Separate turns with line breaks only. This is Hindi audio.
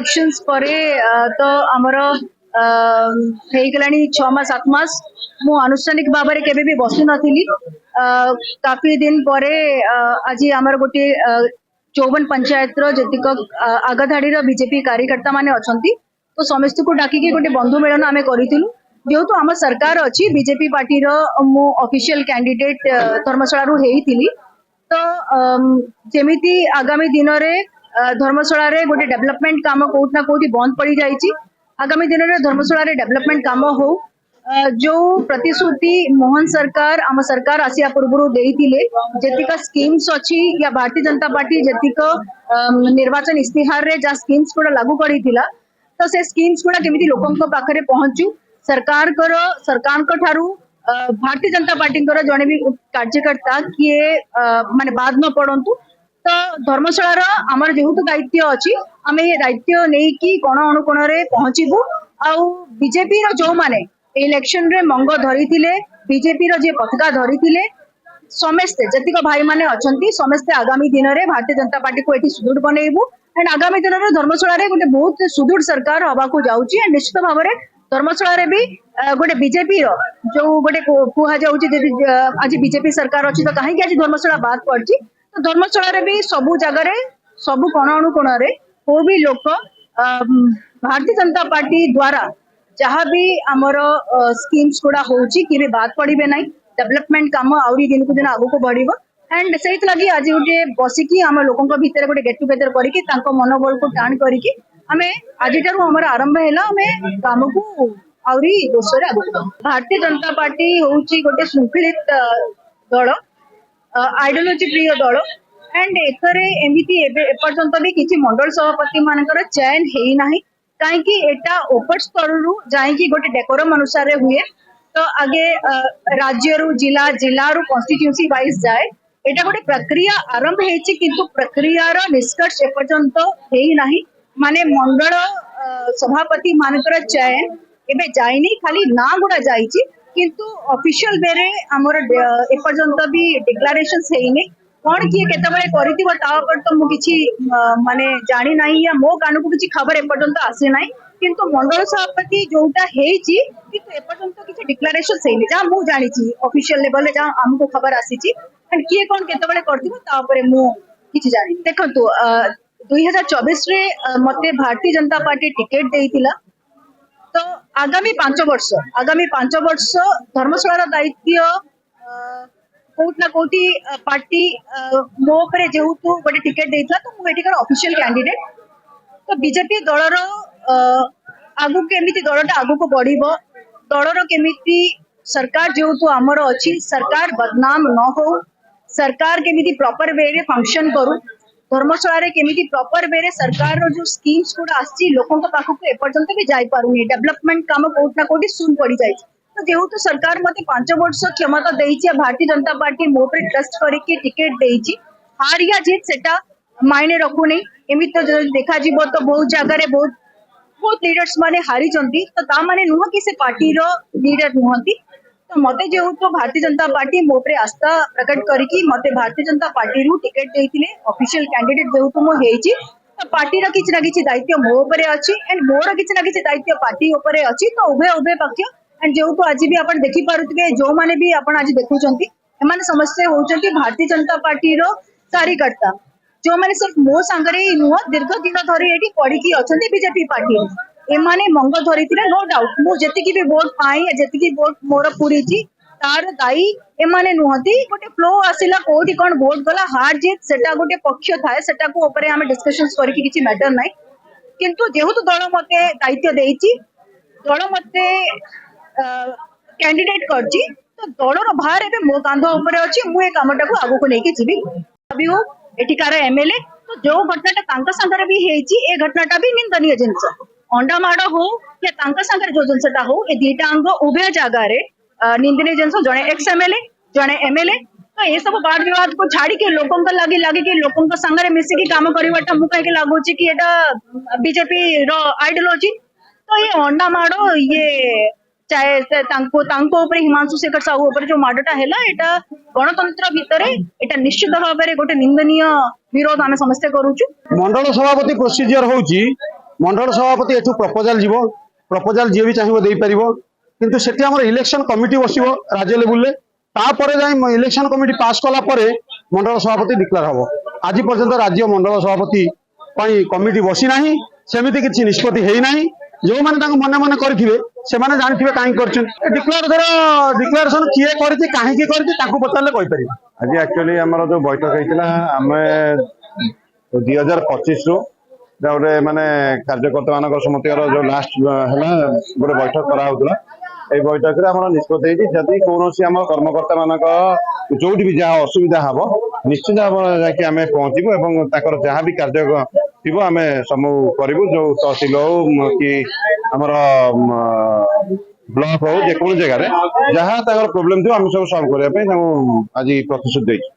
इलेक्शंस परे तो आमर हेगलानी 6 मास 7 मास मु आनुष्ठानिक भाव में केबे भी बसी नथिली काफी दिन परे आज आमर गोटे 54 पंचायत जेतिक आगधाड़ी बीजेपी कार्यकर्ता माने अछंती तो समस्त को डाकिकी गोटे बंधु मिलन आमे करिथिलु जेहेतु आम सरकार अच्छी बीजेपी पार्टी मु ऑफिशियल कैंडिडेट धर्मशाला रु हेइथिली तो जेमिति आगामी दिन रे धर्मशाला रे गोटे डेवलपमेंट काम कोट ना कोटी बंद पड़ी जाइछि आगामी दिन रे धर्मशाला रे डेवलपमेंट काम हो जो प्रतिश्रुति मोहन सरकार आम सरकार आसिया पूर्व देइथिले जेतिका स्कीम्स अछि या भारतीय जनता पार्टी जेतिक निर्वाचन इस्तिहार रे जा स्कीम्स कोडा लागू करिथिला तो से स्कीम्स कोडा केमिति लोकंक पाखरे पहुंचू सरकार को ठारू भारतीय जनता पार्टी जड़े भी कार्यकर्ता किए माने बाद न पड़ंतु तो धर्मशाला आमर जेहेतु दायित्व अच्छी आम ये दायित्व नहीं कि कोण अनुकोण रे पहुंचबू आउ बीजेपी जो माने इलेक्शन रे मंग धरी बीजेपी जे पताका धरी समस्ते जतिक भाई माने अछंती समस्ते आगामी दिन में भारतीय जनता पार्टी को एटी सुदृढ़ बनइबू एंड आगामी दिन में धर्मशाला रे गोटे बहुत सुदृढ़ सरकार हवा को जाउची एंड निश्चित भाव में धर्मशाला रे भी गोटे बीजेपी जो गोटे कुहा जाउची आज बीजेपी सरकार अच्छी तो कहीं आज धर्मशाला बात पड़ी तो धर्मशाला रे भी सबू जगह सबू कोण अनुकोण रे को भी लोक भारतीय जनता पार्टी द्वारा जहाँ भी आमर स्कीम्स गुड़ा होची कि भी बात पड़े ना डेवलपमेंट काम आउरी दिन को दिन आगु को बढ़िबो एंड से लगी आज गोटे बसिकी आम लोकों भितर गोटे गेट टुगेदर करके मनोबल को टाण करके आमे आज आमर आरंभ है काम को आउरी दोषरे आगु भारतीय जनता पार्टी होची गोटे श्रृंखलित दल आइडियोलॉजी प्रिय दल एंड एथरे एमिति एपर्यंत भी किसी मंडल सभापति मानकर चयन है ना कहीं एटा ओपर स्तर रु जाइकी गोटे डेकोरम अनुसार हुए तो आगे राज्य रु जिला जिला रु कॉन्स्टिट्यूएंसी वाइज जाए एटा गोटे प्रक्रिया आरंभ हेछि किंतु प्रक्रियार निष्कर्ष एपर्यंत है नाही माने मंडल सभापति मानकर चयन एबे जाइनी खाली ना गुड़ा जाइछि किंतु ऑफिशियल वे रे हमर एपर्यंत भी डिक्लेरेशंस हेइनी कौन किए केतबेले करितिबो ता पर तो मु किछि माने जानि नाही या मो कान को किछि खबर एपर्यंत आसे नाही किंतु मंडल सभापति जोटा हेछि किंतु एपर्यंत किछि डिक्लेरेशंस हेइनी जा मु जानि छि ऑफिशियल लेवल ले जा हमको खबर आसी छि एंड किए कौन केतबेले करतिबो ता पर मु किछि जानि देखंतु 2024 रे मते भारतीय जनता पार्टी टिकट देइतिला तो आगामी 5 वर्ष धर्मशाला दायित्व कोट ना कोटी पार्टी मो पर जेहेतु गोटे टिकेट देइतला तो मु एटिकर ऑफिशियल कैंडिडेट तो बीजेपी दलर आगु केमिति दलटा आगु को बढ़िबो दलर केमिति सरकार जेहेतु आमर अछि सरकार बदनाम न हो सरकार केमिति प्रॉपर वे रे फंक्शन करू धर्मशाला रे केमिति प्रॉपर वे रे सरकार रो जो स्कीम्स कोड आछि लोकन को पाखु को एपर्यंत भी जाई पारुनी डेवलपमेंट काम कोट ना कोटी सुन पड़ी जाई तो जेहेतु सरकार मते 5 वर्ष क्षमता देइछि भारतीय जनता पार्टी मो पर ट्रस्ट करके टिकट देइछि हार या जीत सेटा मायने रखुनी एमित तो देखा जीवो तो बहुत जगह रे बहुत लीडर्स माने हारी जंती तो ता माने नुह कि से पार्टी रो लीडर नुहंती तो मते जेहेतु भारतीय जनता पार्टी मो पर आस्था प्रकट करके मते भारतीय जनता पार्टी रु टिकट देइथिले ऑफिशियल कैंडिडेट जेहेतु मो हेइछि तो पार्टी रो किछ ना किछ दायित्व मो ऊपर अछि एंड मोर किछ ना किछ दायित्व पार्टी ऊपर अछि तो उभय पक्ष एंड जेहेतु आज भी आप देखी पारुथिबे जो माने भी आपण आज देखुचंती एमाने समस्या होउचंती भारतीय जनता पार्टी रो कार्यकर्ता जो माने सिर्फ मो संगरे नुह दीर्घ दिन धरी एठी पड़ी की अछंती बीजेपी पार्टी एमाने मंग धरिथिले नो डाउट मु जेतिकी भी वोट पाई जेतिकी वोट मोर पूरी छी तार दाई एमाने नुहती गोटे फ्लो आसिला कोठी कोन वोट गला हार जीत सेटा गोटे पक्ष थाए सेटा को ऊपर हम डिस्कशंस करी किछि मैटर नै किंतु जेहेतु दल मते दायित्व देइछि दल मते कैंडिडेट करछि तो दलर भार एबे मो कांध ऊपर अछि मु ए कामटा को आगु को लेके जिबी अभी हो एठिकार एमएलए तो जो घटनाटा तांका संगरे भी हेछि ए घटनाटा भी निंदनीय जिंस अंडा माड़ हो या तांका संगरे जो जिंसटा हो ए दीटा अंग उभय जगह रे निंदनीय जिंस जणे एक्स एमएलए जणे एमएलए तो ये सब वाद विवाद को छाड़ी के लोकों का लागे कि लोकों का संगरे मिसी की काम करिवाटा मु काहे के लागोछि कि एटा बीजेपी रो आइडियोलॉजी तो ये अंडा माड़ ये चाहे तांको ऊपर हिमांशु शेखर साहू ऊपर जो माडटा हैला एटा गणतंत्र भितरे एटा निश्चित भाव में गोटे निंदनीय विरोध आमे समस्ते करूछु।
मंडल सभापति प्रोसीजर होउची मंडल सभापति एठू प्रपोजाल जीव प्रपोजाल जी भी चाहिए दे पार किंतु सेठी हमर इलेक्शन कमिटी बसिबो राज्य लेवल रे तापर जाई इलेक्शन कमिटी पास कला परे मंडल सभापति डिक्लेयर हबो आज पर्यंत राज्य मंडल सभापति पई कमिटी बसी नाही सेमिति किछि निष्पत्ति हेई नाही जो माने तांको मने मने करथिबे से माने जानिथिबे काहे करछन डिक्लेयर धर डिक्लेरेशन किए करछि काहे की करछि ताको पताले कहि परिबे।
आज एक्चुअली हमर जो बैठक होइतिला हमें 2025 रु गोटे माने कार्यकर्ता मानक समिति जो लास्ट है गोटे बैठक करा होउतला ए बैठक रे हमर निष्पत्ति हेछि जदि कोनोसी हमर कर्मकर्ता मानक जोठी भी जहाँ असुविधा हबो निश्चित भाव जाकि आमे पहुंचीबो एवं ताकर जहाँ भी कार्य थिबो आमे समूह करिवो जो तहसील हो कि हमर ब्लॉक हो जे कोन जगह रे जहाँ ताकर प्रॉब्लम थियो हम सब सॉल्व करिया पे आज प्रतिशत देछि।